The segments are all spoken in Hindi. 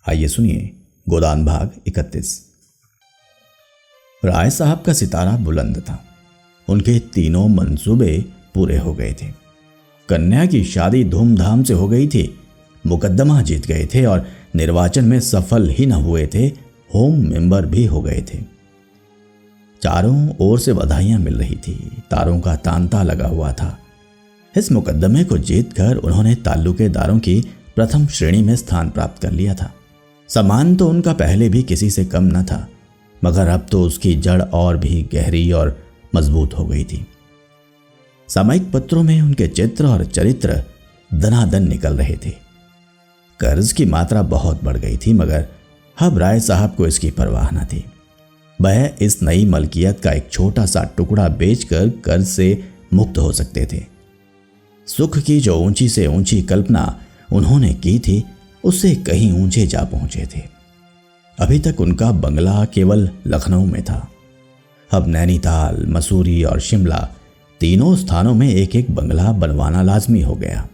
आइए सुनिए गोदान भाग 31। राय साहब का सितारा बुलंद था। उनके तीनों मंसूबे पूरे हो गए थे। कन्या की शादी धूमधाम से हो गई थी, मुकदमा जीत गए थे और निर्वाचन में सफल ही न हुए थे, होम मेंबर भी हो गए थे। चारों ओर से बधाइयां मिल रही थी, तारों का तांता लगा हुआ था। इस मुकदमे को जीतकर उन्होंने ताल्लुकेदारों की प्रथम श्रेणी में स्थान प्राप्त कर लिया था। सम्मान तो उनका पहले भी किसी से कम न था, मगर अब तो उसकी जड़ और भी गहरी और मजबूत हो गई थी। सामयिक पत्रों में उनके चित्र और चरित्र दनादन निकल रहे थे। कर्ज की मात्रा बहुत बढ़ गई थी, मगर अब राय साहब को इसकी परवाह न थी। वह इस नई मलकियत का एक छोटा सा टुकड़ा बेचकर कर्ज से मुक्त हो सकते थे। सुख की जो ऊंची से ऊंची कल्पना उन्होंने की थी, उससे कहीं ऊंचे जा पहुंचे थे। अभी तक उनका बंगला केवल लखनऊ में था। अब नैनीताल, मसूरी और शिमला तीनों स्थानों में एक एक बंगला बनवाना लाजमी हो गया।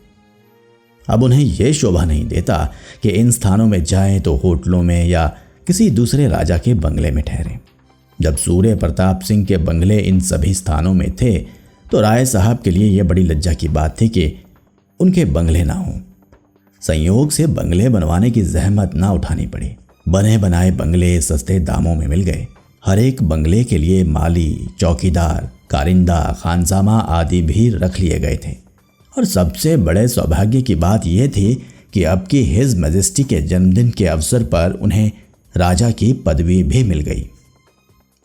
अब उन्हें यह शोभा नहीं देता कि इन स्थानों में जाएं तो होटलों में या किसी दूसरे राजा के बंगले में ठहरें। जब सूर्य प्रताप सिंह के बंगले इन सभी स्थानों में थे, तो राय साहब के लिए यह बड़ी लज्जा की बात थी कि उनके बंगले ना हों। संयोग से बंगले बनवाने की जहमत ना उठानी पड़ी। बने बनाए बंगले सस्ते दामों में मिल गए। हर एक बंगले के लिए माली, चौकीदार, कारिंदा, खानसामा आदि भी रख लिए गए थे। और सबसे बड़े सौभाग्य की बात यह थी कि अब की हिज मैजेस्टी के जन्मदिन के अवसर पर उन्हें राजा की पदवी भी मिल गई।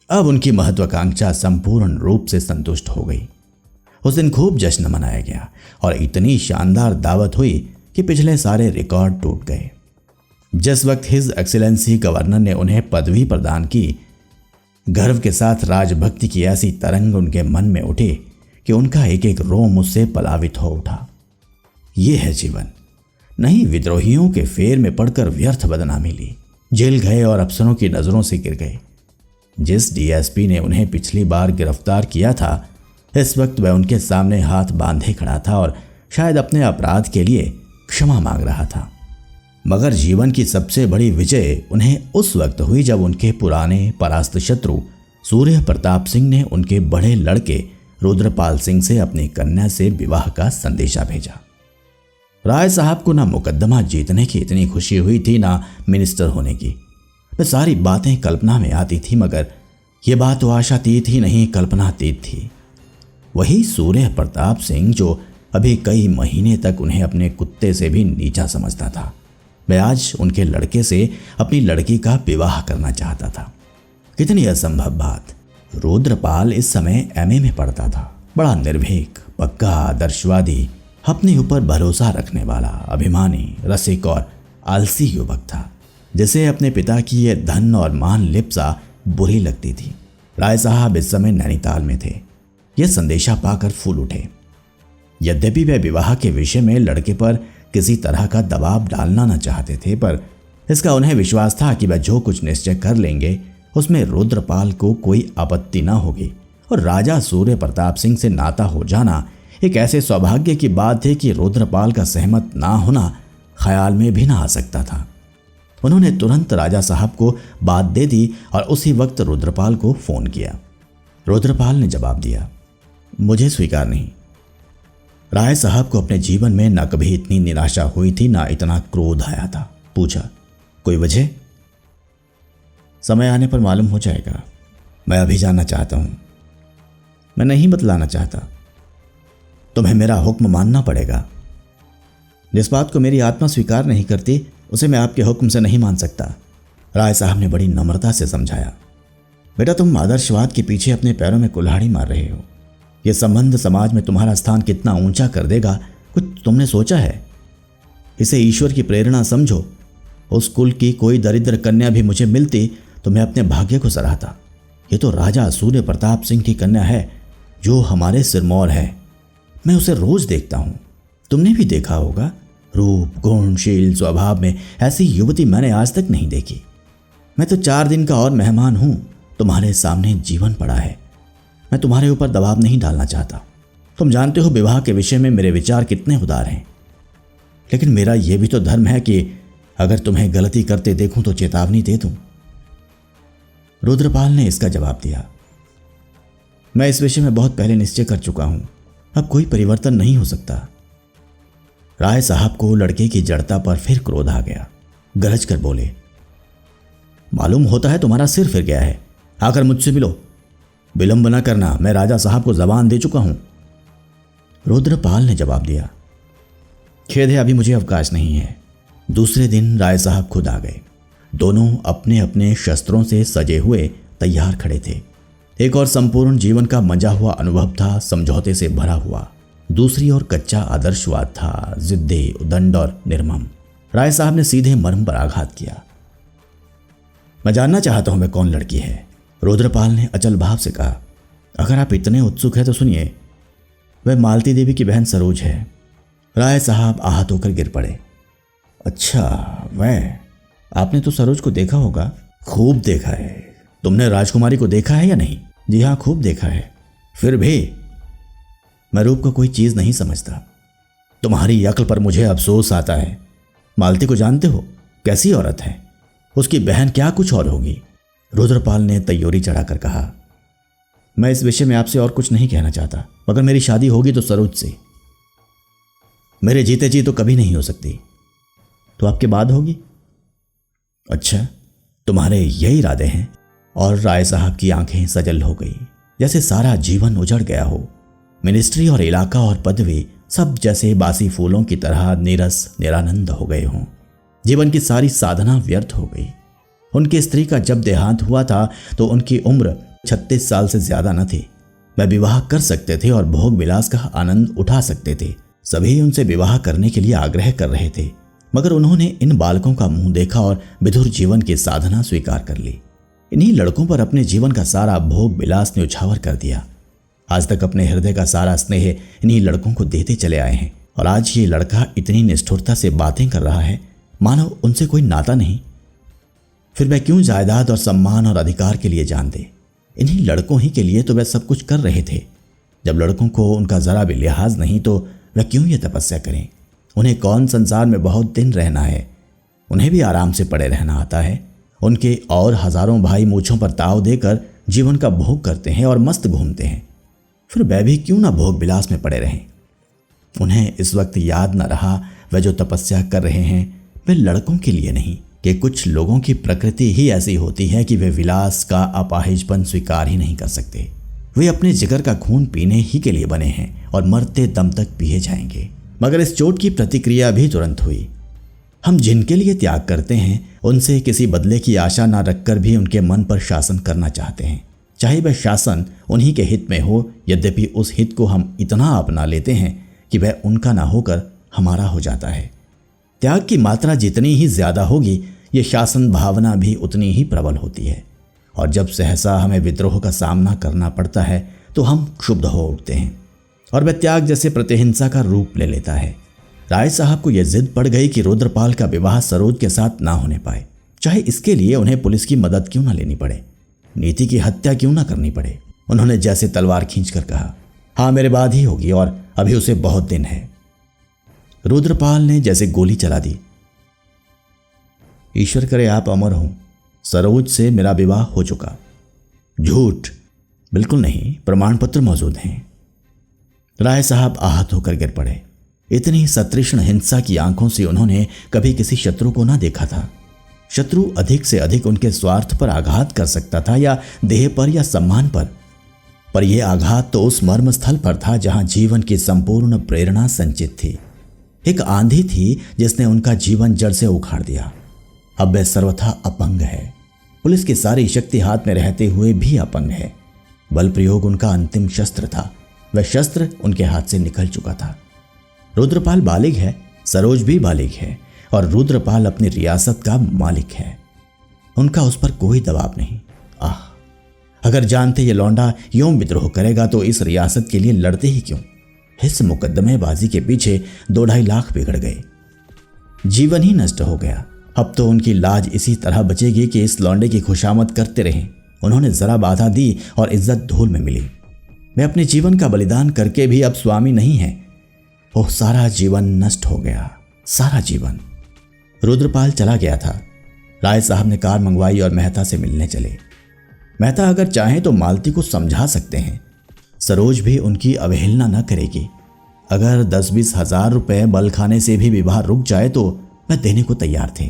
अब उनकी महत्वाकांक्षा संपूर्ण रूप से संतुष्ट हो गई। उस दिन खूब जश्न मनाया गया और इतनी शानदार दावत हुई कि पिछले सारे रिकॉर्ड टूट गए। जिस वक्त हिज एक्सीलेंसी गवर्नर ने उन्हें पदवी प्रदान की, गर्व के साथ राजभक्ति की ऐसी तरंग उनके मन में उठी कि उनका एक एक रोम उससे पलावित हो उठा। ये है जीवन। नहीं, विद्रोहियों के फेर में पड़कर व्यर्थ बदनामी ली, जेल गए और अफसरों की नजरों से गिर गए। जिस डीएसपी ने उन्हें पिछली बार गिरफ्तार किया था, इस वक्त वह उनके सामने हाथ बांधे खड़ा था और शायद अपने अपराध के लिए क्षमा मांग रहा था। मगर जीवन की सबसे बड़ी विजय उन्हें उस वक्त हुई जब उनके पुराने परास्त शत्रु सूर्य प्रताप सिंह ने उनके बड़े लड़के रुद्रपाल सिंह से अपनी कन्या से विवाह का संदेशा भेजा। राय साहब को ना मुकदमा जीतने की इतनी खुशी हुई थी, ना मिनिस्टर होने की। वह सारी बातें कल्पना में आती थी, मगर यह बात तो आशातीत ही नहीं, कल्पनातीत थी। वही सूर्य प्रताप सिंह जो अभी कई महीने तक उन्हें अपने कुत्ते से भी नीचा समझता था, वह आज उनके लड़के से अपनी लड़की का विवाह करना चाहता था। कितनी असंभव बात। रुद्रपाल इस समय एमए में पढ़ता था। बड़ा निर्भीक, पक्का, आदर्शवादी, अपने ऊपर भरोसा रखने वाला, अभिमानी, रसिक और आलसी युवक था, जिसे अपने पिता की यह धन और मान लिप्सा बुरी लगती थी। राय साहब इस समय नैनीताल में थे। यह संदेशा पाकर फूल उठे। यद्यपि वे विवाह के विषय में लड़के पर किसी तरह का दबाव डालना न चाहते थे, पर इसका उन्हें विश्वास था कि वह जो कुछ निश्चय कर लेंगे उसमें रुद्रपाल को कोई आपत्ति न होगी। और राजा सूर्य प्रताप सिंह से नाता हो जाना एक ऐसे सौभाग्य की बात थी कि रुद्रपाल का सहमत ना होना ख्याल में भी ना आ सकता था। उन्होंने तुरंत राजा साहब को बात दे दी और उसी वक्त रुद्रपाल को फोन किया। रुद्रपाल ने जवाब दिया, मुझे स्वीकार नहीं। राय साहब को अपने जीवन में न कभी इतनी निराशा हुई थी, ना इतना क्रोध आया था। पूछा, कोई वजह? समय आने पर मालूम हो जाएगा। मैं अभी जानना चाहता हूं। मैं नहीं बतलाना चाहता। तुम्हें मेरा हुक्म मानना पड़ेगा। जिस बात को मेरी आत्मा स्वीकार नहीं करती, उसे मैं आपके हुक्म से नहीं मान सकता। राय साहब ने बड़ी नम्रता से समझाया, बेटा, तुम आदर्शवाद के पीछे अपने पैरों में कुल्हाड़ी मार रहे हो। यह संबंध समाज में तुम्हारा स्थान कितना ऊंचा कर देगा, कुछ तुमने सोचा है? इसे ईश्वर की प्रेरणा समझो। उस कुल की कोई दरिद्र कन्या भी मुझे मिलती तो मैं अपने भाग्य को सराहता। ये तो राजा सूर्य प्रताप सिंह की कन्या है, जो हमारे सिरमौर है। मैं उसे रोज देखता हूं। तुमने भी देखा होगा। रूप, गुण, शील, स्वभाव में ऐसी युवती मैंने आज तक नहीं देखी। मैं तो 4 दिन का और मेहमान हूं। तुम्हारे सामने जीवन पड़ा है। मैं तुम्हारे ऊपर दबाव नहीं डालना चाहता। तुम जानते हो विवाह के विषय में मेरे विचार कितने उदार हैं। लेकिन मेरा यह भी तो धर्म है कि अगर तुम्हें गलती करते देखूं तो चेतावनी दे दूं। रुद्रपाल ने इसका जवाब दिया, मैं इस विषय में बहुत पहले निश्चय कर चुका हूं, अब कोई परिवर्तन नहीं हो सकता। राय साहब को लड़के की जड़ता पर फिर क्रोध आ गया। गरज कर बोले, मालूम होता है तुम्हारा सिर फिर गया है, आकर मुझसे मिलो। विलंब न करना, मैं राजा साहब को जबान दे चुका हूं। रुद्रपाल ने जवाब दिया, खेद है अभी मुझे अवकाश नहीं है। दूसरे दिन राय साहब खुद आ गए। दोनों अपने अपने शस्त्रों से सजे हुए तैयार खड़े थे। एक और संपूर्ण जीवन का मंजा हुआ अनुभव था, समझौते से भरा हुआ। दूसरी ओर कच्चा आदर्शवाद था, जिद्दी, उदंड और निर्मम। राय साहब ने सीधे मर्म पर आघात किया। मैं जानना चाहता हूं मैं कौन लड़की है, रुद्रपाल ने अचल भाव से कहा। अगर आप इतने उत्सुक हैं तो सुनिए, वह मालती देवी की बहन सरोज है। राय साहब आहत होकर गिर पड़े। अच्छा, वह, आपने तो सरोज को देखा होगा। खूब देखा है। तुमने राजकुमारी को देखा है या नहीं? जी हाँ, खूब देखा है। फिर भी मैं रूप को कोई चीज नहीं समझता। तुम्हारी अक्ल पर मुझे अफसोस आता है। मालती को जानते हो, कैसी औरत है? उसकी बहन क्या कुछ और होगी। रुद्रपाल ने तैयोरी चढ़ाकर कहा, मैं इस विषय में आपसे और कुछ नहीं कहना चाहता, मगर मेरी शादी होगी तो सरोज से। मेरे जीते जी तो कभी नहीं हो सकती। तो आपके बाद होगी? अच्छा, तुम्हारे यही इरादे हैं? और राय साहब की आंखें सजल हो गई, जैसे सारा जीवन उजड़ गया हो। मिनिस्ट्री और इलाका और पदवी सब जैसे बासी फूलों की तरह नीरस निरानंद हो गए हों। जीवन की सारी साधना व्यर्थ हो गई। उनकी स्त्री का जब देहांत हुआ था तो उनकी उम्र 36 साल से ज्यादा न थी। वह विवाह कर सकते थे और भोग विलास का आनंद उठा सकते थे। सभी उनसे विवाह करने के लिए आग्रह कर रहे थे, मगर उन्होंने इन बालकों का मुंह देखा और विधुर जीवन की साधना स्वीकार कर ली। इन्हीं लड़कों पर अपने जीवन का सारा भोग विलास न्यौछावर कर दिया। आज तक अपने हृदय का सारा स्नेह इन्हीं लड़कों को देते चले आए हैं, और आज ये लड़का इतनी निष्ठुरता से बातें कर रहा है मानो उनसे कोई नाता नहीं। फिर वह क्यों जायदाद और सम्मान और अधिकार के लिए जान दे? इन्हीं लड़कों ही के लिए तो वह सब कुछ कर रहे थे। जब लड़कों को उनका जरा भी लिहाज नहीं तो वह क्यों ये तपस्या करें? उन्हें कौन संसार में बहुत दिन रहना है? उन्हें भी आराम से पड़े रहना आता है। उनके और हजारों भाई मूछों पर ताव देकर जीवन का भोग करते हैं और मस्त घूमते हैं। फिर वह भी क्यों ना भोग विलास में पड़े रहें? उन्हें इस वक्त याद न रहा वह जो तपस्या कर रहे हैं वे लड़कों के लिए नहीं, कि कुछ लोगों की प्रकृति ही ऐसी होती है कि वे विलास का अपाहिजपन स्वीकार ही नहीं कर सकते। वे अपने जिगर का खून पीने ही के लिए बने हैं और मरते दम तक पिए जाएंगे। मगर इस चोट की प्रतिक्रिया भी तुरंत हुई। हम जिनके लिए त्याग करते हैं उनसे किसी बदले की आशा न रखकर भी उनके मन पर शासन करना चाहते हैं, चाहे वह शासन उन्हीं के हित में हो। यद्यपि उस हित को हम इतना अपना लेते हैं कि वह उनका ना होकर हमारा हो जाता है। त्याग की मात्रा जितनी ही ज्यादा होगी, ये शासन भावना भी उतनी ही प्रबल होती है। और जब सहसा हमें विद्रोह का सामना करना पड़ता है तो हम क्षुब्ध हो उठते हैं और वह त्याग जैसे प्रतिहिंसा का रूप ले लेता है। राय साहब को यह जिद पड़ गई कि रुद्रपाल का विवाह सरोज के साथ ना होने पाए, चाहे इसके लिए उन्हें पुलिस की मदद क्यों ना लेनी पड़े, नीति की हत्या क्यों ना करनी पड़े। उन्होंने जैसे तलवार खींचकर कहा, हाँ मेरे बाद ही होगी और अभी उसे बहुत दिन है। रुद्रपाल ने जैसे गोली चला दी। ईश्वर करे आप अमर हो, सरोज से मेरा विवाह हो चुका। झूठ, बिल्कुल नहीं, प्रमाण पत्र मौजूद हैं। राय साहब आहत होकर गिर पड़े। इतनी सतृष्ण हिंसा की आंखों से उन्होंने कभी किसी शत्रु को ना देखा था। शत्रु अधिक से अधिक उनके स्वार्थ पर आघात कर सकता था, या देह पर या सम्मान पर यह आघात तो उस मर्म स्थल पर था जहां जीवन की संपूर्ण प्रेरणा संचित थी। एक आंधी थी जिसने उनका जीवन जड़ से उखाड़ दिया। अब वह सर्वथा अपंग है। पुलिस की सारी शक्ति हाथ में रहते हुए भी अपंग है। बल प्रयोग उनका अंतिम शस्त्र था। वह शस्त्र उनके हाथ से निकल चुका था। रुद्रपाल बालिग है, सरोज भी बालिग है, और रुद्रपाल अपनी रियासत का मालिक है। उनका उस पर कोई दबाव नहीं। आह, अगर जानते ये लौंडा यूं विद्रोह करेगा तो इस रियासत के लिए लड़ते ही क्यों। इस मुकदमेबाजी के पीछे 2-2.5 लाख बिगड़ गए, जीवन ही नष्ट हो गया। अब तो उनकी लाज इसी तरह बचेगी कि इस लौंडे की खुशामद करते रहें। उन्होंने जरा बाधा दी और इज्जत धूल में मिली। वे अपने जीवन का बलिदान करके भी अब स्वामी नहीं हैं। ओह, सारा जीवन नष्ट हो गया, सारा जीवन। रुद्रपाल चला गया था। राय साहब ने कार मंगवाई और मेहता से मिलने चले। मेहता अगर चाहें तो मालती को समझा सकते हैं, सरोज भी उनकी अवहेलना न करेगी। अगर 10-20 हजार रुपए बल खाने से भी विवाह रुक जाए तो वह देने को तैयार थे।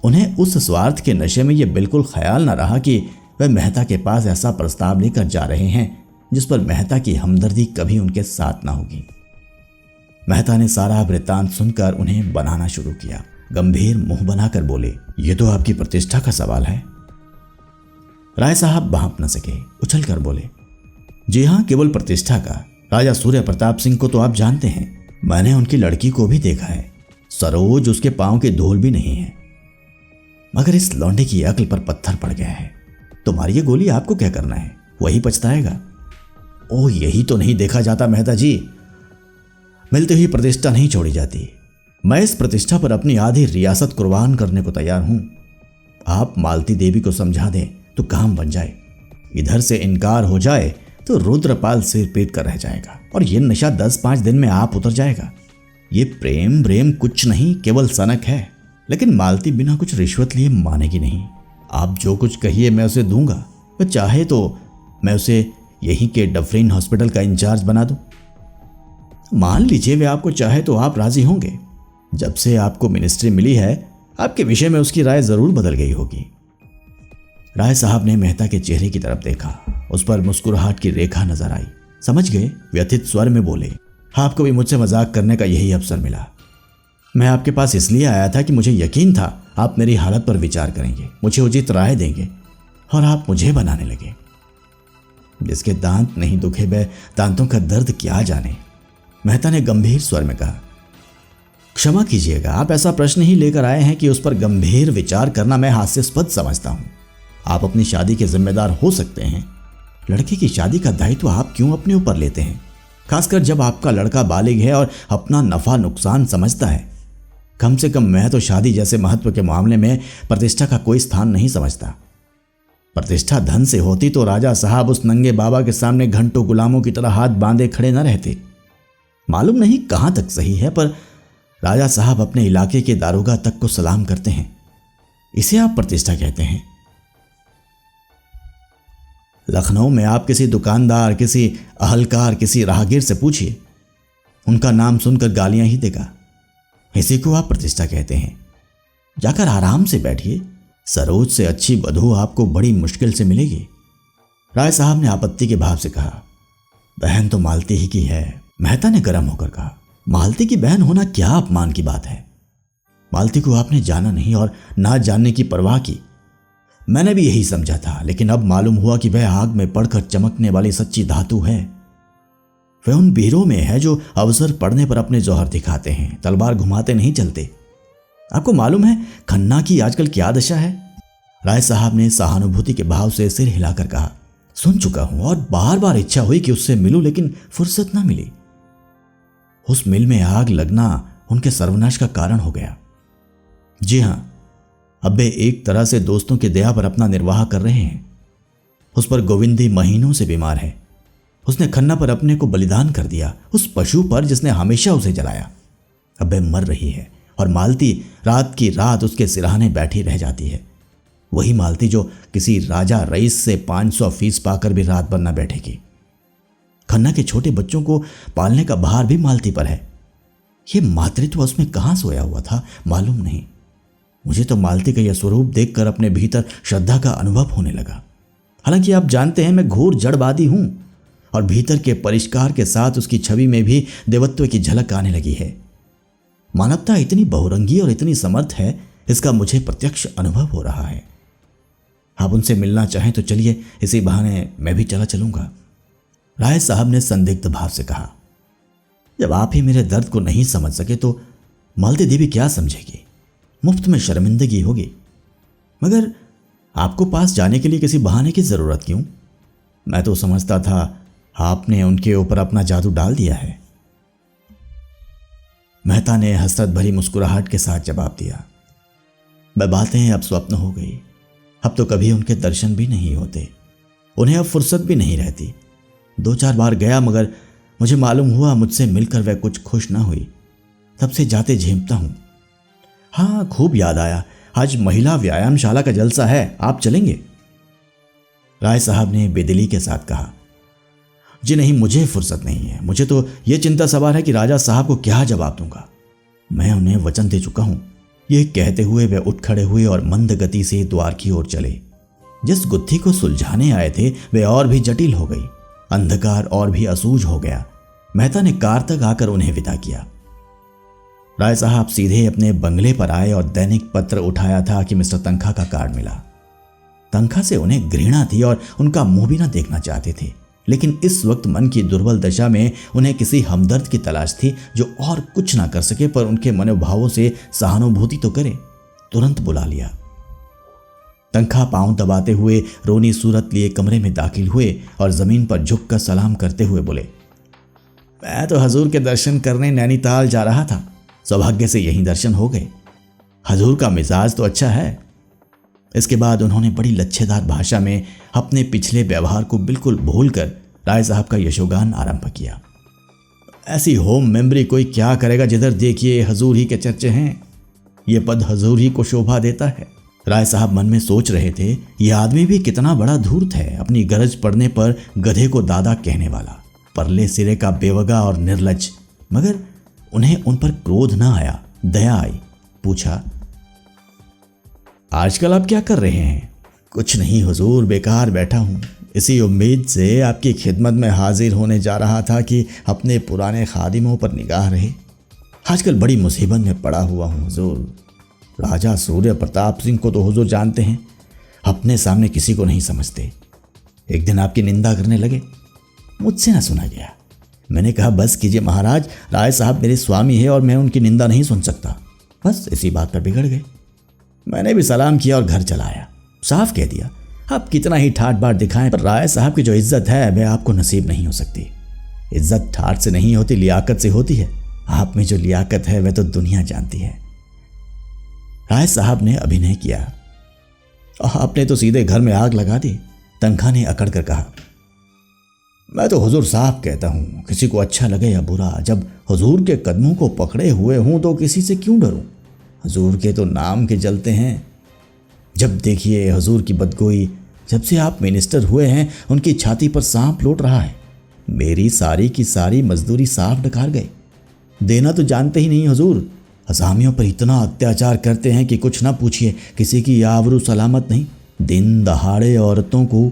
उन्हें उस स्वार्थ के नशे में यह बिल्कुल ख्याल न रहा कि वह मेहता के पास ऐसा प्रस्ताव लेकर जा रहे हैं जिस पर मेहता की हमदर्दी कभी उनके साथ न होगी। मेहता ने सारा वृत्तांत सुनकर उन्हें बनाना शुरू किया। गंभीर मुंह बनाकर बोले, ये तो आपकी प्रतिष्ठा का सवाल है। राय साहब भांप न सके, उछल कर बोले, जी हाँ, केवल प्रतिष्ठा का। राजा सूर्य प्रताप सिंह को तो आप जानते हैं, मैंने उनकी लड़की को भी देखा है। सरोज उसके पांव की धूल भी नहीं है। मगर इस लौंडे की अक्ल पर पत्थर पड़ गया है। तो मारिए गोली, आपको क्या करना है, वही पछताएगा। ओह, यही तो नहीं देखा जाता मेहता जी, मिलते ही प्रतिष्ठा नहीं छोड़ी जाती। मैं इस प्रतिष्ठा पर अपनी आधी रियासत कुर्बान करने को तैयार हूं। आप मालती देवी को समझा दें तो काम बन जाए। इधर से इनकार हो जाए तो रुद्रपाल सिर पीट कर रह जाएगा और ये नशा 10-5 दिन में आप उतर जाएगा। ये प्रेम ब्रेम कुछ नहीं, केवल सनक है। लेकिन मालती बिना कुछ रिश्वत लिए मानेगी नहीं। आप जो कुछ कहिए मैं उसे दूंगा। वह चाहे तो मैं उसे यहीं के डफरीन हॉस्पिटल का इंचार्ज बना दूं। मान लीजिए वे आपको चाहे तो आप राजी होंगे। जब से आपको मिनिस्ट्री मिली है आपके विषय में उसकी राय जरूर बदल गई होगी। राय साहब ने मेहता के चेहरे की तरफ देखा। उस पर मुस्कुराहट की रेखा नजर आई। समझ गए, व्यथित स्वर में बोले, आपको भी मुझसे मजाक करने का यही अवसर मिला। मैं आपके पास इसलिए आया था कि मुझे यकीन था आप मेरी हालत पर विचार करेंगे, मुझे उचित राय देंगे और आप मुझे बनाने लगे। जिसके दांत नहीं दुखे वह दांतों का दर्द क्या जाने। मेहता ने गंभीर स्वर में कहा, क्षमा कीजिएगा, आप ऐसा प्रश्न ही लेकर आए हैं कि उस पर गंभीर विचार करना मैं हास्यास्पद समझता हूं। आप अपनी शादी के जिम्मेदार हो सकते हैं, लड़के की शादी का दायित्व आप क्यों अपने ऊपर लेते हैं, खासकर जब आपका लड़का बालिग है और अपना नफा नुकसान समझता है। कम से कम मैं तो शादी जैसे महत्व के मामले में प्रतिष्ठा का कोई स्थान नहीं समझता। प्रतिष्ठा धन से होती तो राजा साहब उस नंगे बाबा के सामने घंटों गुलामों की तरह हाथ बांधे खड़े न रहते। मालूम नहीं कहां तक सही है, पर राजा साहब अपने इलाके के दारोगा तक को सलाम करते हैं। इसे आप प्रतिष्ठा कहते हैं? लखनऊ में आप किसी दुकानदार, किसी अहलकार, किसी राहगीर से पूछिए, उनका नाम सुनकर गालियां ही देगा। इसी को आप प्रतिष्ठा कहते हैं? जाकर आराम से बैठिए, सरोज से अच्छी वधू आपको बड़ी मुश्किल से मिलेगी। राय साहब ने आपत्ति के भाव से कहा, बहन तो मालती ही की है। मेहता ने गर्म होकर कहा, मालती की बहन होना क्या अपमान की बात है। मालती को आपने जाना नहीं और ना जानने की परवाह की। मैंने भी यही समझा था, लेकिन अब मालूम हुआ कि वह आग में पड़कर चमकने वाली सच्ची धातु है। वह उन वीरों में है जो अवसर पड़ने पर अपने जौहर दिखाते हैं, तलवार घुमाते नहीं चलते। आपको मालूम है खन्ना की आजकल क्या दशा है? राय साहब ने सहानुभूति के भाव से सिर हिलाकर कहा, सुन चुका हूं और बार बार इच्छा हुई कि उससे मिलूं, लेकिन फुर्सत ना मिली। उस मिल में आग लगना उनके सर्वनाश का कारण हो गया। जी हां, अब वे एक तरह से दोस्तों की दया पर अपना निर्वाह कर रहे हैं। उस पर गोविंदी महीनों से बीमार है। उसने खन्ना पर अपने को बलिदान कर दिया, उस पशु पर जिसने हमेशा उसे जलाया। अब वह मर रही है और मालती रात की रात उसके सिरहाने बैठी रह जाती है। वही मालती जो किसी राजा रईस से 500 फीस पाकर भी रात भर न बैठेगी। खन्ना के छोटे बच्चों को पालने का भार भी मालती पर है। ये मातृत्व उसमें कहां सोया हुआ था मालूम नहीं। मुझे तो मालती का यह स्वरूप देखकर अपने भीतर श्रद्धा का अनुभव होने लगा। हालांकि आप जानते हैं मैं घोर जड़वादी हूं और भीतर के परिष्कार के साथ उसकी छवि में भी देवत्व की झलक आने लगी है। मानवता इतनी बहुरंगी और इतनी समर्थ है, इसका मुझे प्रत्यक्ष अनुभव हो रहा है। आप उनसे मिलना चाहें तो चलिए, इसी बहाने मैं भी चला चलूंगा। राय साहब ने संदिग्ध भाव से कहा, जब आप ही मेरे दर्द को नहीं समझ सके तो मालती देवी क्या समझेगी? मुफ्त में शर्मिंदगी होगी। मगर आपको पास जाने के लिए किसी बहाने की जरूरत क्यों? मैं तो समझता था आपने उनके ऊपर अपना जादू डाल दिया है। मेहता ने हसरत भरी मुस्कुराहट के साथ जवाब दिया, वह बातें अब स्वप्न हो गई। अब तो कभी उनके दर्शन भी नहीं होते, उन्हें अब फुर्सत भी नहीं रहती। 2-4 बार गया, मगर मुझे मालूम हुआ मुझसे मिलकर वह कुछ खुश ना हुई। तब से जाते झेमता हूं। हाँ, खूब याद आया। आज महिला व्यायामशाला का जलसा है, आप चलेंगे? राय साहब ने बेदिली के साथ कहा। जी नहीं, मुझे फुर्सत नहीं है। मुझे तो यह चिंता सवार है कि राजा साहब को क्या जवाब दूंगा। मैं उन्हें वचन दे चुका हूं। ये कहते हुए वे उठ खड़े हुए और मंद गति से द्वार की ओर चले। जिस गुत्थी को सुलझाने आए थे वे और भी जटिल हो गई। अंधकार और भी असूझ हो गया। मेहता ने कार तक आकर उन्हें विदा किया। राय साहब सीधे अपने बंगले पर आए और दैनिक पत्र उठाया था कि मिस्टर तनखा का कार्ड मिला। तनखा से उन्हें घृणा थी और उनका मुंह भी न देखना चाहते थे, लेकिन इस वक्त मन की दुर्बल दशा में उन्हें किसी हमदर्द की तलाश थी जो और कुछ ना कर सके पर उनके मनोभावों से सहानुभूति तो करे। तुरंत बुला लिया। तनखा पांव दबाते हुए रोनी सूरत लिए कमरे में दाखिल हुए और जमीन पर झुककर सलाम करते हुए बोले, मैं तो हजूर के दर्शन करने नैनीताल जा रहा था। सौभाग्य से यही दर्शन हो गए। हजूर का मिजाज तो अच्छा है। इसके बाद उन्होंने बड़ी लच्छेदार भाषा में अपने पिछले व्यवहार को बिल्कुल भूलकर राय साहब का यशोगान आरंभ किया। ऐसी होम मेमोरी कोई क्या करेगा जिधर देखिए हजूर ही के चर्चे हैं। ये पद हजूर ही को शोभा देता है। राय साहब मन में सोच रहे थे, यह आदमी भी कितना बड़ा धूर्त है, अपनी गरज पड़ने पर गधे को दादा कहने वाला, परले सिरे का बेवगा और निर्लज। मगर उन्हें उन पर क्रोध न आया, दया आई। पूछा, आजकल आप क्या कर रहे हैं? कुछ नहीं हुजूर, बेकार बैठा हूँ। इसी उम्मीद से आपकी खिदमत में हाजिर होने जा रहा था कि अपने पुराने खादिमों पर निगाह रहे। आजकल बड़ी मुसीबत में पड़ा हुआ हूँ हुजूर। राजा सूर्य प्रताप सिंह को तो हुजूर जानते हैं, अपने सामने किसी को नहीं समझते। एक दिन आपकी निंदा करने लगे, मुझसे ना सुना गया। मैंने कहा, बस कीजिए महाराज, राय साहब मेरे स्वामी है और मैं उनकी निंदा नहीं सुन सकता। बस इसी बात पर बिगड़ गए। मैंने भी सलाम किया और घर चला आया। साफ कह दिया, आप कितना ही ठाट बाट दिखाएं पर राय साहब की जो इज्जत है वह आपको नसीब नहीं हो सकती। इज्जत ठाट से नहीं होती, लियाकत से होती है। आप में जो लियाकत है वह तो दुनिया जानती है। राय साहब ने अभिनय किया। आपने तो सीधे घर में आग लगा दी। तनखा ने अकड़ कर कहा, मैं तो हुजूर साहब कहता हूं, किसी को अच्छा लगे या बुरा, जब हुजूर के कदमों को पकड़े हुए हूं तो किसी से क्यों डरूं? हुजूर के तो नाम के जलते हैं। जब देखिए हुजूर की बदगोई। जब से आप मिनिस्टर हुए हैं उनकी छाती पर सांप लौट रहा है। मेरी सारी की सारी मजदूरी साफ डकार गए। देना तो जानते ही नहीं हुजूर। असामियों पर इतना अत्याचार करते हैं कि कुछ ना पूछिए, किसी की आबरू सलामत नहीं। दिन दहाड़े औरतों को।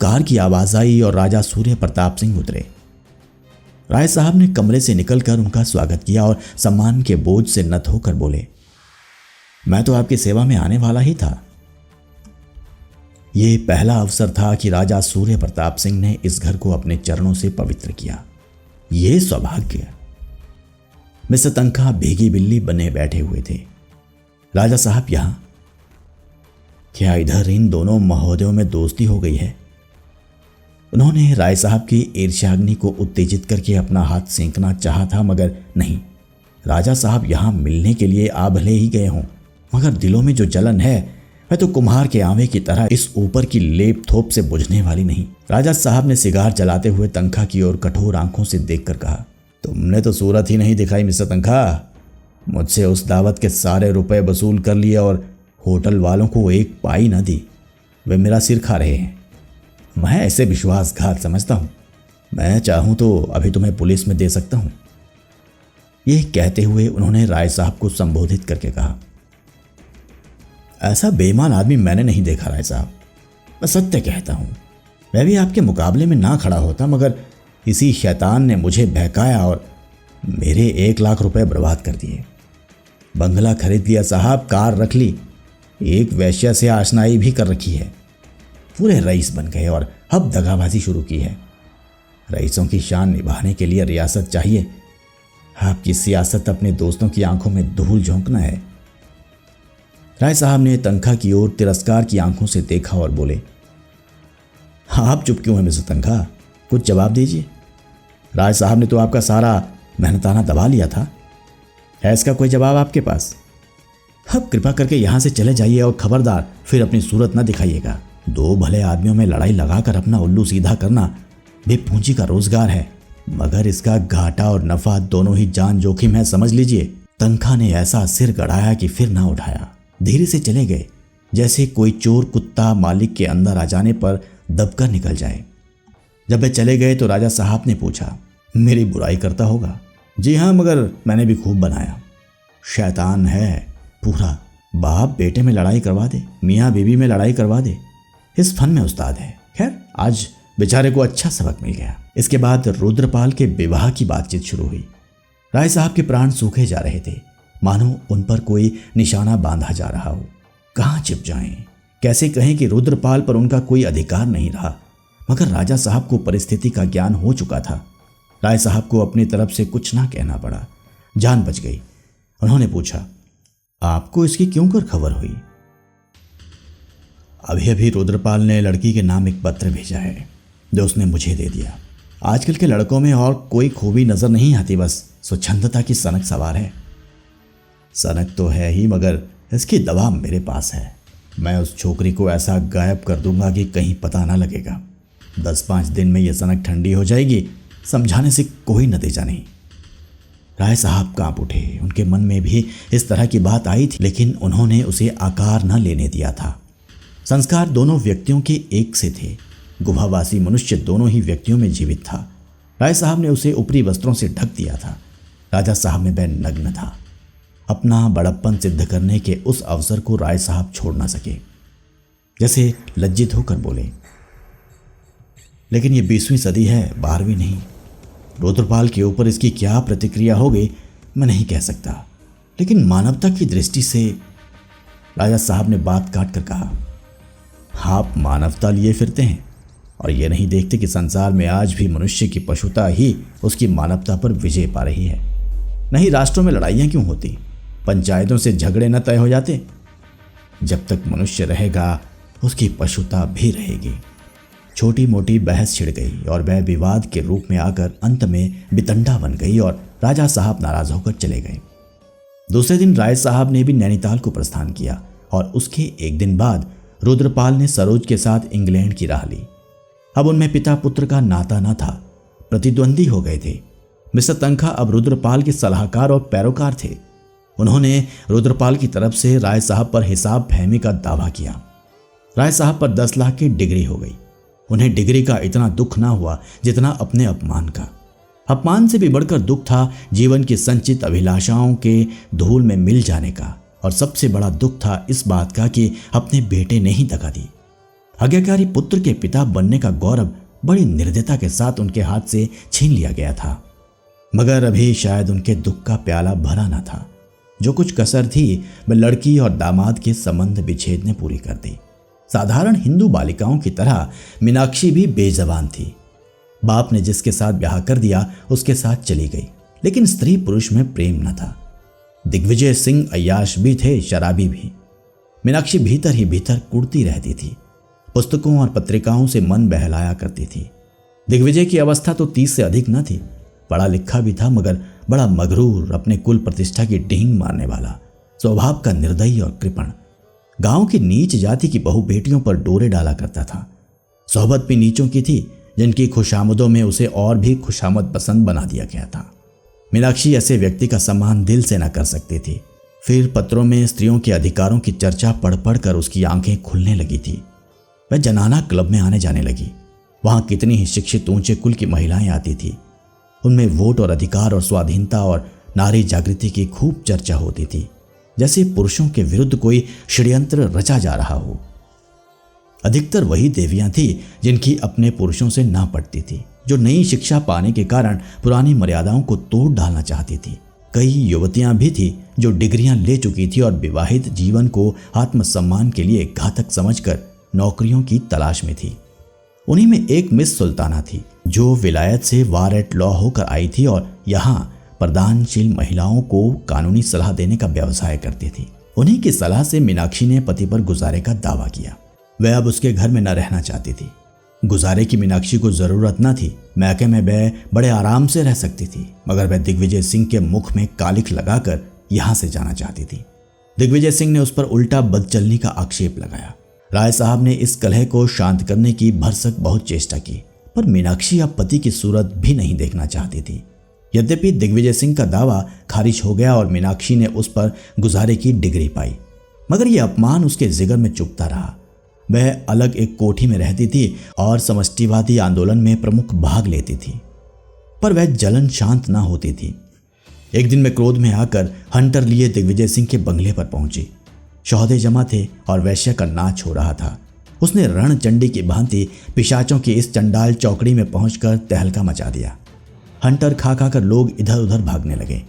कार की आवाज आई और राजा सूर्य प्रताप सिंह उतरे। राय साहब ने कमरे से निकलकर उनका स्वागत किया और सम्मान के बोझ से नत होकर बोले, मैं तो आपकी सेवा में आने वाला ही था। ये पहला अवसर था कि राजा सूर्य प्रताप सिंह ने इस घर को अपने चरणों से पवित्र किया। ये सौभाग्य। मिस्टर तनखा भीगी बिल्ली बने बैठे हुए थे। राजा साहब यहां? क्या इधर इन दोनों महोदयों में दोस्ती हो गई है? उन्होंने राय साहब की ईर्ष्याग्नि को उत्तेजित करके अपना हाथ सेंकना चाहा था, मगर नहीं। राजा साहब यहां मिलने के लिए आ भले ही गए हों, मगर दिलों में जो जलन है वह तो कुम्हार के आंवे की तरह इस ऊपर की लेप थोप से बुझने वाली नहीं। राजा साहब ने सिगार जलाते हुए तनखा की ओर कठोर आंखों से देखकर कहा, तुमने तो सूरत ही नहीं दिखाई मिस्टर तनखा। मुझसे उस दावत के सारे रुपए वसूल कर लिए और होटल वालों को एक पाई न दी। वे मेरा सिर खा रहे हैं। मैं ऐसे विश्वासघात समझता हूं। मैं चाहूं तो अभी तुम्हें पुलिस में दे सकता हूं। यह कहते हुए उन्होंने राय साहब को संबोधित करके कहा, ऐसा बेईमान आदमी मैंने नहीं देखा राय साहब। मैं सत्य कहता हूं, मैं भी आपके मुकाबले में ना खड़ा होता, मगर इसी शैतान ने मुझे बहकाया और मेरे 1 लाख रुपए बर्बाद कर दिए। बंगला खरीद लिया साहब, कार रख ली, एक वैश्या से आशनाई भी कर रखी है। पूरे रईस बन गए और अब दगाबाजी शुरू की है। रईसों की शान निभाने के लिए रियासत चाहिए। आपकी सियासत अपने दोस्तों की आंखों में धूल झोंकना है। राय साहब ने तनखा की ओर तिरस्कार की आंखों से देखा और बोले, आप चुप क्यों हैं मिस्टर तनखा? कुछ जवाब दीजिए। राय साहब ने तो आपका सारा मेहनताना दबा लिया था। है इसका कोई जवाब आपके पास? अब कृपा करके यहां से चले जाइए और खबरदार फिर अपनी सूरत न दिखाइएगा। 2 भले आदमियों में लड़ाई लगाकर अपना उल्लू सीधा करना बेपूंजी का रोजगार है, मगर इसका घाटा और नफा दोनों ही जान जोखिम है, समझ लीजिए। तनखा ने ऐसा सिर गड़ाया कि फिर ना उठाया। धीरे से चले गए, जैसे कोई चोर कुत्ता मालिक के अंदर आ जाने पर दबकर निकल जाए। जब वे चले गए तो राजा साहब ने पूछा, मेरी बुराई करता होगा? जी हाँ, मगर मैंने भी खूब बनाया। शैतान है पूरा, बाप बेटे में लड़ाई करवा दे, मियाँ बीवी में लड़ाई करवा दे, इस फन में उस्ताद है। खैर, आज बेचारे को अच्छा सबक मिल गया। इसके बाद रुद्रपाल के विवाह की बातचीत शुरू हुई। राय साहब के प्राण सूखे जा रहे थे, मानो उन पर कोई निशाना बांधा जा रहा हो। कहाँ छिप जाएं? कैसे कहें कि रुद्रपाल पर उनका कोई अधिकार नहीं रहा? मगर राजा साहब को परिस्थिति का ज्ञान हो चुका था। राय साहब को अपनी तरफ से कुछ ना कहना पड़ा, जान बच गई। उन्होंने पूछा, आपको इसकी क्यों कर खबर हुई? अभी अभी रुद्रपाल ने लड़की के नाम एक पत्र भेजा है, जो उसने मुझे दे दिया। आजकल के लड़कों में और कोई खूबी नजर नहीं आती, बस स्वच्छंदता की सनक सवार है। सनक तो है ही, मगर इसकी दवा मेरे पास है। मैं उस छोकरी को ऐसा गायब कर दूंगा कि कहीं पता ना लगेगा। 10-5 दिन में यह सनक ठंडी हो जाएगी, समझाने से कोई नतीजा नहीं। राय साहब कांप उठे। उनके मन में भी इस तरह की बात आई थी, लेकिन उन्होंने उसे आकार न लेने दिया था। संस्कार दोनों व्यक्तियों के एक से थे। गुफावासी मनुष्य दोनों ही व्यक्तियों में जीवित था। राय साहब ने उसे ऊपरी वस्त्रों से ढक दिया था। राजा साहब में वह नग्न था। अपना बड़प्पन सिद्ध करने के उस अवसर को राय साहब छोड़ ना सके। जैसे लज्जित होकर बोले, लेकिन ये 20वीं सदी है, 12वीं नहीं। रुद्रपाल के ऊपर इसकी क्या प्रतिक्रिया होगी मैं नहीं कह सकता, लेकिन मानवता की दृष्टि से। राजा साहब ने बात काट कर कहा, आप मानवता लिए फिरते हैं और ये नहीं देखते कि संसार में आज भी मनुष्य की पशुता ही उसकी मानवता पर विजय पा रही है। नहीं, राष्ट्रों में लड़ाइयाँ क्यों होती, पंचायतों से झगड़े न तय हो जाते? जब तक मनुष्य रहेगा उसकी पशुता भी रहेगी। छोटी मोटी बहस छिड़ गई और वह विवाद के रूप में आकर अंत में बितंडा बन गई और राजा साहब नाराज होकर चले गए। दूसरे दिन राय साहब ने भी नैनीताल को प्रस्थान किया और उसके एक दिन बाद रुद्रपाल ने सरोज के साथ इंग्लैंड की राह ली। अब उनमें पिता पुत्र का नाता न था, प्रतिद्वंदी हो गए थे। मिस्टर तनखा अब रुद्रपाल के सलाहकार और पैरोकार थे। उन्होंने रुद्रपाल की तरफ से राय साहब पर हिसाब फहमी का दावा किया। राय साहब पर 10 लाख की डिग्री हो गई। उन्हें डिग्री का इतना दुख ना हुआ जितना अपने अपमान का। अपमान से भी बढ़कर दुख था जीवन की संचित अभिलाषाओं के धूल में मिल जाने का, और सबसे बड़ा दुख था इस बात का कि अपने बेटे ने ही दगा दी। आज्ञाकारी पुत्र के पिता बनने का गौरव बड़ी निर्दयता के साथ उनके हाथ से छीन लिया गया था। मगर अभी शायद उनके दुख का प्याला भरा न था। जो कुछ कसर थी वह लड़की और दामाद के संबंध विच्छेद ने पूरी कर दी। साधारण हिंदू बालिकाओं की तरह मीनाक्षी भी बेजबान थी। बाप ने जिसके साथ ब्याह कर दिया उसके साथ चली गई, लेकिन स्त्री पुरुष में प्रेम न था। दिग्विजय सिंह अय्याश भी थे, शराबी भी। मीनाक्षी भीतर ही भीतर कुड़ती रहती थी, पुस्तकों और पत्रिकाओं से मन बहलाया करती थी। दिग्विजय की अवस्था तो 30 से अधिक न थी। पढ़ा लिखा भी था, मगर बड़ा मगरूर, अपने कुल प्रतिष्ठा की ढींग मारने वाला, स्वभाव का निर्दयी और कृपण। गांव की नीच जाति की बहु बेटियों पर डोरे डाला करता था। सोहबत भी नीचों की थी, जिनकी खुशामदों में उसे और भी खुशामद पसंद बना दिया गया था। मीनाक्षी ऐसे व्यक्ति का सम्मान दिल से न कर सकती थी। फिर पत्रों में स्त्रियों के अधिकारों की चर्चा पढ़ पढ़ कर उसकी आंखें खुलने लगी थी। वह जनाना क्लब में आने जाने लगी। वहां कितनी ही शिक्षित ऊंचे कुल की महिलाएं आती थी। उनमें वोट और अधिकार और स्वाधीनता और नारी जागृति की खूब चर्चा होती थी, जैसे पुरुषों के विरुद्ध कोई षड्यंत्र रचा जा रहा हो। अधिकतर वही देवियां थी जिनकी अपने पुरुषों से ना पटती थी, जो नई शिक्षा पाने के कारण पुरानी मर्यादाओं को तोड़ डालना चाहती थी। कई युवतियां भी थी जो डिग्रियां ले चुकी थी और विवाहित जीवन को आत्मसम्मान के लिए घातक समझकर नौकरियों की तलाश में थी। उन्हीं में एक मिस सुल्ताना थी, जो विलायत से वार एट लॉ होकर आई थी और यहाँ प्रदानशील महिलाओं को कानूनी सलाह देने का व्यवसाय करती थी। उन्हीं की सलाह से मीनाक्षी ने पति पर गुजारे का दावा किया। वह अब उसके घर में न रहना चाहती थी। गुजारे की मीनाक्षी को जरूरत न थी। मैके में वह बड़े आराम से रह सकती थी, मगर वह दिग्विजय सिंह के मुख में कालिख लगाकर यहाँ से जाना चाहती थी। दिग्विजय सिंह ने उस पर उल्टा बदचलनी का आक्षेप लगाया। राय साहब ने इस कलह को शांत करने की भरसक बहुत चेष्टा की, पर मीनाक्षी अब पति की सूरत भी नहीं देखना चाहती थी। यद्यपि दिग्विजय सिंह का दावा खारिज हो गया और मीनाक्षी ने उस पर गुजारे की डिग्री पाई, मगर यह अपमान उसके जिगर में चुभता रहा। वह अलग एक कोठी में रहती थी और समष्टिवादी आंदोलन में प्रमुख भाग लेती थी, पर वह जलन शांत न होती थी। एक दिन में क्रोध में आकर हंटर लिए दिग्विजय सिंह के बंगले पर पहुंची। शौहदे जमा थे और वैश्य का नाच हो रहा था। उसने रणचंडी की भांति पिशाचों की इस चंडाल चौकड़ी में पहुंचकर तहलका मचा दिया। हंटर खा खा कर लोग इधर उधर भागने लगे।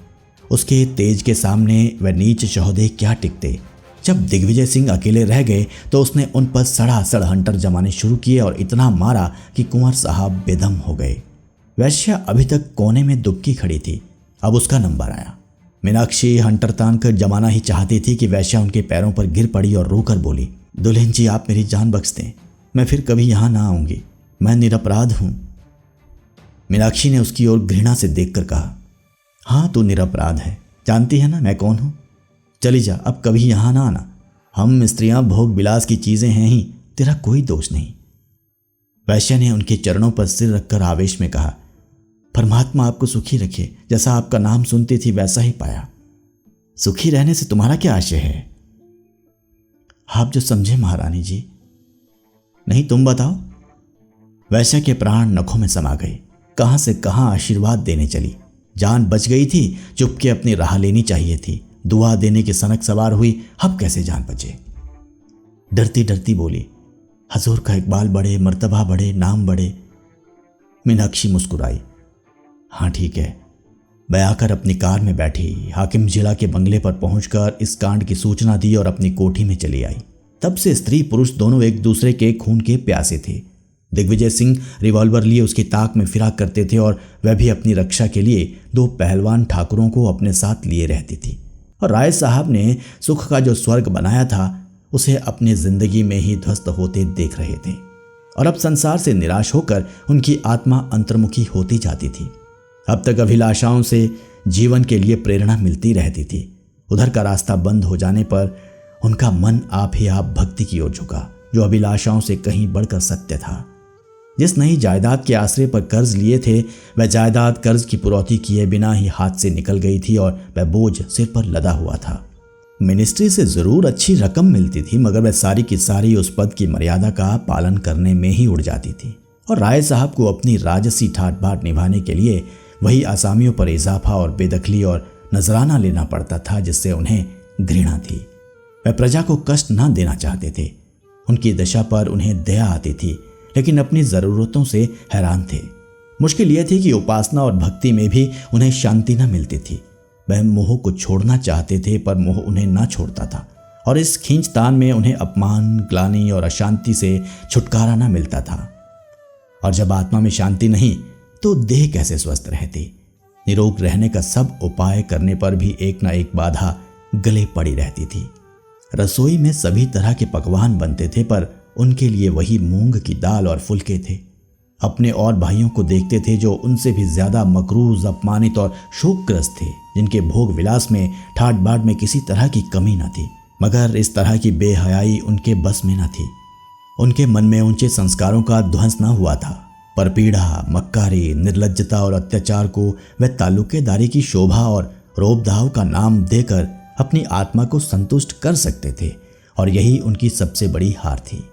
उसके तेज के सामने वह नीच शौहदे क्या टिकते। जब दिग्विजय सिंह अकेले रह गए तो उसने उन पर सड़ासड़ हंटर जमाने शुरू किए और इतना मारा कि कुंवर साहब बेदम हो गए। वैश्या अभी तक कोने में दुबकी खड़ी थी। अब उसका नंबर आया। मीनाक्षी हंटर तान कर जमाना ही चाहती थी कि वैश्या उनके पैरों पर गिर पड़ी और रोकर बोली, दुल्हन जी आप मेरी जान बख्श दें, मैं फिर कभी यहाँ ना आऊँगी, मैं निरपराध हूँ। मीनाक्षी ने उसकी ओर घृणा से देखकर कहा, हाँ तू निरपराध है, जानती है ना मैं कौन हूँ। चली जा, अब कभी यहाँ ना आना। हम स्त्रियाँ भोग विलास की चीज़ें हैं ही, तेरा कोई दोष नहीं। वैश्या ने उनके चरणों पर सिर रखकर आवेश में कहा, परमात्मा आपको सुखी रखे, जैसा आपका नाम सुनती थी वैसा ही पाया। सुखी रहने से तुम्हारा क्या आशय है? आप जो समझे महारानी जी। नहीं तुम बताओ। वैश्या के प्राण नखों में समा गए। कहां से कहां आशीर्वाद देने चली। जान बच गई थी, चुपके अपनी राह लेनी चाहिए थी। दुआ देने की सनक सवार हुई, अब कैसे जान बचे। डरती डरती बोली, हजूर का इकबाल बढ़े, मर्तबा बढ़े, नाम बढ़े। मीनाक्षी मुस्कुराई, हाँ ठीक है। वह आकर अपनी कार में बैठी, हाकिम जिला के बंगले पर पहुंचकर इस कांड की सूचना दी और अपनी कोठी में चली आई। तब से स्त्री पुरुष दोनों एक दूसरे के खून के प्यासे थे। दिग्विजय सिंह रिवॉल्वर लिए उसकी ताक में फिरा करते थे और वह भी अपनी रक्षा के लिए दो पहलवान ठाकुरों को अपने साथ लिए रहती थी। और राय साहब ने सुख का जो स्वर्ग बनाया था उसे अपनी जिंदगी में ही ध्वस्त होते देख रहे थे और अब संसार से निराश होकर उनकी आत्मा अंतर्मुखी होती जाती थी। अब तक अभिलाषाओं से जीवन के लिए प्रेरणा मिलती रहती थी। उधर का रास्ता बंद हो जाने पर उनका मन आप ही आप भक्ति की ओर झुका, जो अभिलाषाओं से कहीं बढ़कर सत्य था। जिस नई जायदाद के आश्रय पर कर्ज लिए थे, वह जायदाद कर्ज की पुरौठी किए बिना ही हाथ से निकल गई थी और वह बोझ सिर पर लदा हुआ था। मिनिस्ट्री से जरूर अच्छी रकम मिलती थी, मगर वह सारी की सारी उस पद की मर्यादा का पालन करने में ही उड़ जाती थी। और राय साहब को अपनी राजसी ठाट बाट निभाने के लिए वही आसामियों पर इजाफा और बेदखली और नजराना लेना पड़ता था जिससे उन्हें घृणा थी। वह प्रजा को कष्ट न देना चाहते थे। उनकी दशा पर उन्हें दया आती थी, लेकिन अपनी ज़रूरतों से हैरान थे। मुश्किल यह थी कि उपासना और भक्ति में भी उन्हें शांति न मिलती थी। वह मोह को छोड़ना चाहते थे, पर मोह उन्हें न छोड़ता था और इस खींचतान में उन्हें अपमान, ग्लानि और अशांति से छुटकारा न मिलता था। और जब आत्मा में शांति नहीं तो देह कैसे स्वस्थ रहती। निरोग रहने का सब उपाय करने पर भी एक न एक बाधा गले पड़ी रहती थी। रसोई में सभी तरह के पकवान बनते थे, पर उनके लिए वही मूंग की दाल और फुलके थे। अपने और भाइयों को देखते थे जो उनसे भी ज्यादा मकरूज, अपमानित और शोकग्रस्त थे, जिनके भोग विलास में, ठाट बाट में किसी तरह की कमी न थी, मगर इस तरह की बेहयाई उनके बस में न थी। उनके मन में ऊंचे संस्कारों का ध्वंस न हुआ था, पर पीड़ा, मक्कारी, निर्लज्जता और अत्याचार को वह ताल्लुकेदारी की शोभा और रोबदाव का नाम देकर अपनी आत्मा को संतुष्ट कर सकते थे, और यही उनकी सबसे बड़ी हार थी।